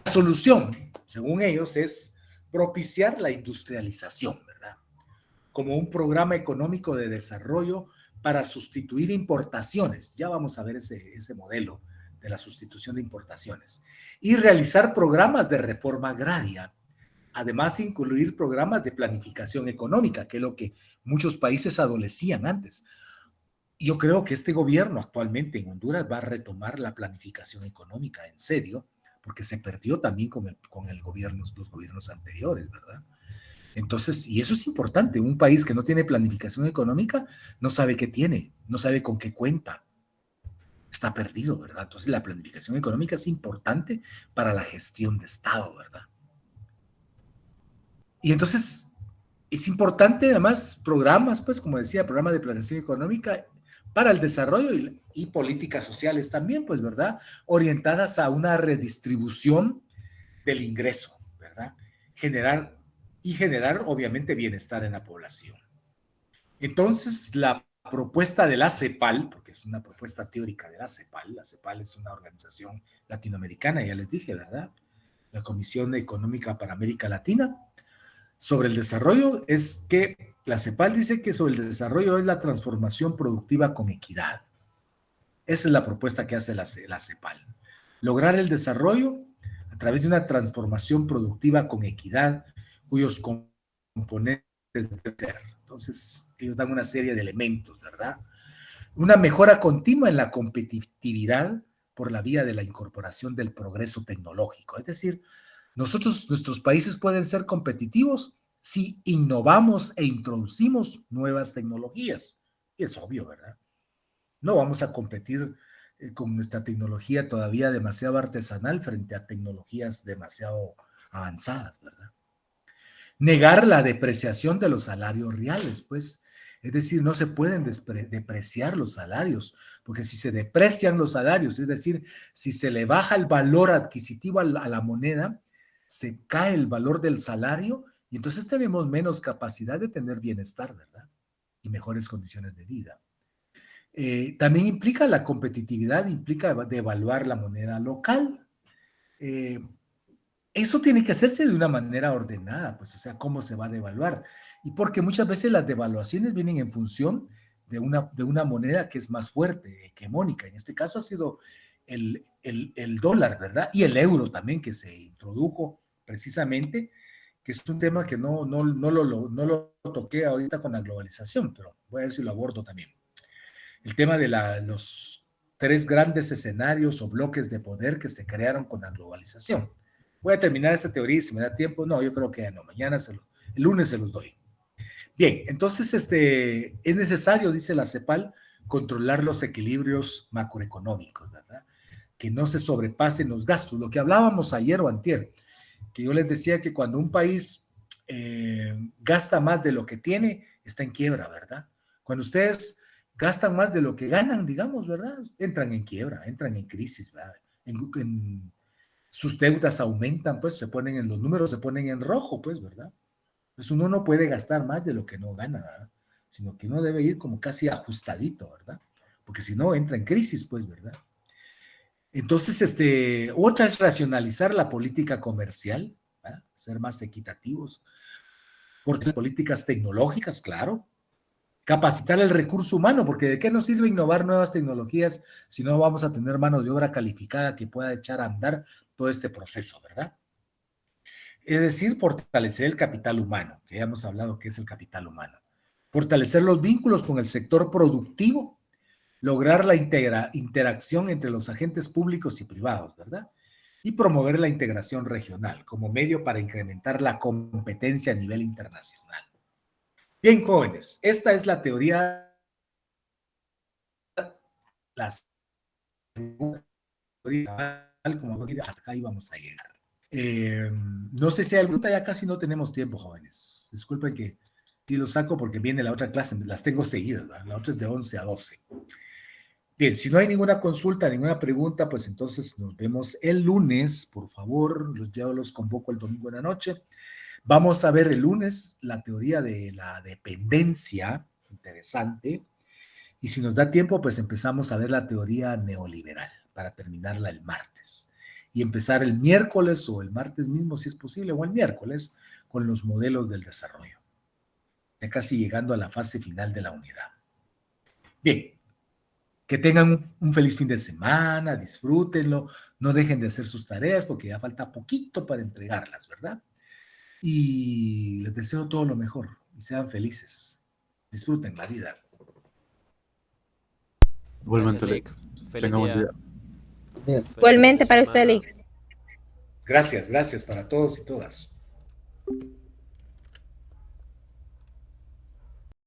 Speaker 2: La solución, según ellos, es propiciar la industrialización, ¿verdad? Como un programa económico de desarrollo para sustituir importaciones. Ya vamos a ver ese modelo de la sustitución de importaciones. Y realizar programas de reforma agraria. Además, incluir programas de planificación económica, que es lo que muchos países adolecían antes. Yo creo que este gobierno actualmente en Honduras va a retomar la planificación económica en serio, porque se perdió también con los gobiernos anteriores, ¿verdad? Entonces, y eso es importante, un país que no tiene planificación económica no sabe qué tiene, no sabe con qué cuenta, está perdido, ¿verdad? Entonces, la planificación económica es importante para la gestión de Estado, ¿verdad? Y entonces, es importante además programas, pues, como decía, programas de planificación económica para el desarrollo y políticas sociales también, pues, ¿verdad? Orientadas a una redistribución del ingreso, ¿verdad? Generar, obviamente, bienestar en la población. Entonces, la propuesta de la CEPAL, porque es una propuesta teórica de la CEPAL es una organización latinoamericana, ya les dije, ¿verdad? La Comisión Económica para América Latina, sobre el desarrollo, es que la CEPAL dice que sobre el desarrollo es la transformación productiva con equidad. Esa es la propuesta que hace la CEPAL. Lograr el desarrollo a través de una transformación productiva con equidad, cuyos componentes deben ser. Entonces, ellos dan una serie de elementos, ¿verdad? Una mejora continua en la competitividad por la vía de la incorporación del progreso tecnológico. Es decir, nuestros países pueden ser competitivos si innovamos e introducimos nuevas tecnologías. Y es obvio, ¿verdad? No vamos a competir con nuestra tecnología todavía demasiado artesanal frente a tecnologías demasiado avanzadas, ¿verdad? Negar la depreciación de los salarios reales, pues, es decir, no se pueden depreciar los salarios, porque si se deprecian los salarios, es decir, si se le baja el valor adquisitivo a la moneda, se cae el valor del salario y entonces tenemos menos capacidad de tener bienestar, ¿verdad? Y mejores condiciones de vida. También implica la competitividad, implica devaluar la moneda local. Eso tiene que hacerse de una manera ordenada, pues, o sea, cómo se va a devaluar. Y porque muchas veces las devaluaciones vienen en función de una moneda que es más fuerte, hegemónica. En este caso ha sido el dólar, ¿verdad? Y el euro también, que se introdujo precisamente, que es un tema que no lo toqué ahorita con la globalización, pero voy a ver si lo abordo también. El tema de los tres grandes escenarios o bloques de poder que se crearon con la globalización. Voy a terminar esta teoría y si me da tiempo, no, yo creo que ya no, mañana, el lunes se los doy. Bien, entonces es necesario, dice la CEPAL, controlar los equilibrios macroeconómicos, ¿verdad? Que no se sobrepasen los gastos. Lo que hablábamos ayer o antier, que yo les decía que cuando un país gasta más de lo que tiene, está en quiebra, ¿verdad? Cuando ustedes gastan más de lo que ganan, digamos, ¿verdad? Entran en quiebra, entran en crisis, ¿verdad? Sus deudas aumentan, pues los números se ponen en rojo, pues, ¿verdad? Pues uno no puede gastar más de lo que no gana, ¿verdad? Sino que uno debe ir como casi ajustadito, ¿verdad? Porque si no, entra en crisis, pues, ¿verdad? Entonces, otra es racionalizar la política comercial, ser más equitativos, por políticas tecnológicas, claro, Capacitar el recurso humano, porque ¿de qué nos sirve innovar nuevas tecnologías si no vamos a tener mano de obra calificada que pueda echar a andar todo este proceso, ¿verdad? Es decir, fortalecer el capital humano, que ya hemos hablado que es el capital humano. Fortalecer los vínculos con el sector productivo, lograr la interacción entre los agentes públicos y privados, ¿verdad? Y promover la integración regional como medio para incrementar la competencia a nivel internacional. Bien, jóvenes, esta es la teoría, las como hasta ahí vamos a llegar. No sé si hay alguna, ya casi no tenemos tiempo, jóvenes. Disculpen que sí lo saco porque viene la otra clase, las tengo seguidas, ¿verdad? La otra es de 11 a 12. Bien, si no hay ninguna consulta, ninguna pregunta, pues entonces nos vemos el lunes, por favor, yo los convoco el domingo en la noche. Vamos a ver el lunes la teoría de la dependencia, interesante, y si nos da tiempo, pues empezamos a ver la teoría neoliberal para terminarla el martes. Y empezar el miércoles o el martes mismo, si es posible, o el miércoles, con los modelos del desarrollo. Ya casi llegando a la fase final de la unidad. Bien, que tengan un feliz fin de semana, disfrútenlo, no dejen de hacer sus tareas porque ya falta poquito para entregarlas, ¿verdad? Y les deseo todo lo mejor y sean felices. Disfruten la vida.
Speaker 5: Igualmente,
Speaker 3: Gracias,
Speaker 5: Lick.
Speaker 3: Lick. Feliz
Speaker 5: Tenga buen
Speaker 3: día.
Speaker 5: día.
Speaker 3: Feliz fin
Speaker 1: Igualmente
Speaker 3: de
Speaker 1: para usted,
Speaker 3: semana.
Speaker 1: Lick.
Speaker 2: Gracias para todos y todas.